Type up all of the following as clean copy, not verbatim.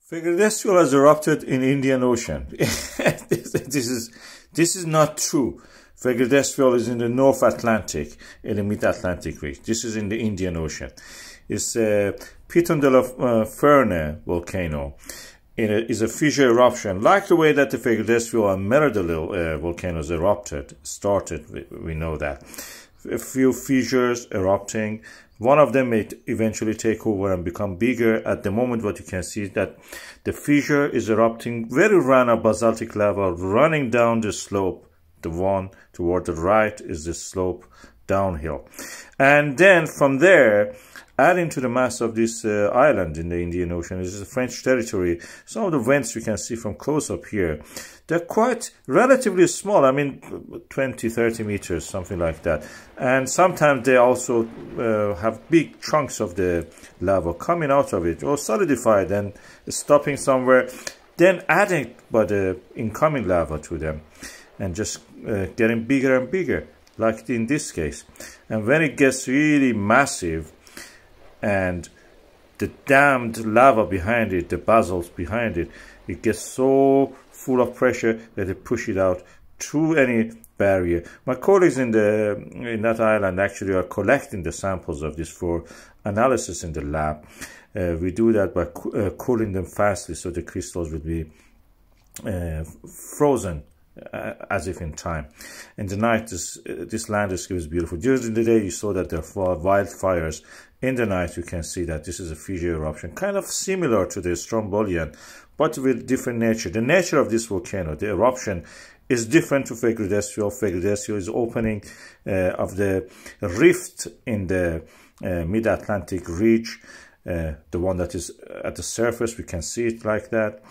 Fournaise has erupted in Indian Ocean. This is not true. Fournaise is in the North Atlantic, in the Mid-Atlantic region. This is in the Indian Ocean. It's Piton de la Fournaise volcano. It is a fissure eruption, like the way that the Fournaise and Mantle volcanoes started. We know that. A few fissures erupting. One of them may eventually take over and become bigger. At the moment, what you can see is that the fissure is erupting very random basaltic lava running down the slope. The one toward the right is the slope downhill. And then from there, adding to the mass of this island in the Indian Ocean is the French territory. Some of the vents you can see from close up here, they're quite relatively small. I mean, 20, 30 meters, something like that. And sometimes they also have big chunks of the lava coming out of it, or solidified and stopping somewhere, then adding by the incoming lava to them, and just getting bigger and bigger, like in this case. And when it gets really massive, and the dammed lava behind it, the basalts behind it, it gets so full of pressure that it pushes it out through any barrier. My colleagues in that island actually are collecting the samples of this for analysis in the lab. We do that by cooling them fastly, so the crystals will be frozen as if in time. In the night, this landscape is beautiful. During the day, you saw that there are wildfires. In the night, you can see that this is a fissure eruption, kind of similar to the Strombolian, but with different nature. The nature of this volcano, the eruption, is different to Fournaise. Fournaise is opening of the rift in the mid-Atlantic ridge, the one that is at the surface. We can see it like that.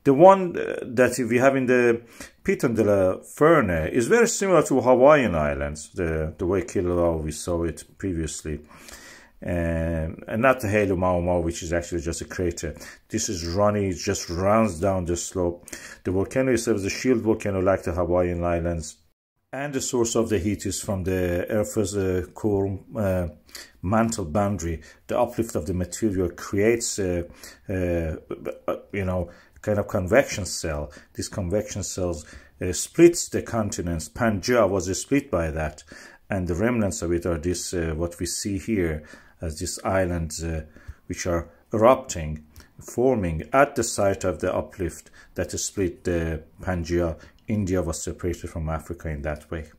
The one that we have in the Piton de la Fournaise is very similar to Hawaiian Islands, the way Kilauea we saw it previously. And not the Halo Mau, which is actually just a crater. This is runny, it just runs down the slope. The volcano itself is a shield volcano like the Hawaiian Islands. And the source of the heat is from the Earth's core mantle boundary. The uplift of the material creates kind of convection cell. This convection cells splits the continents. Pangea was split by that, and the remnants of it are this what we see here as these islands which are erupting, forming at the site of the uplift that split the Pangea. India was separated from Africa in that way.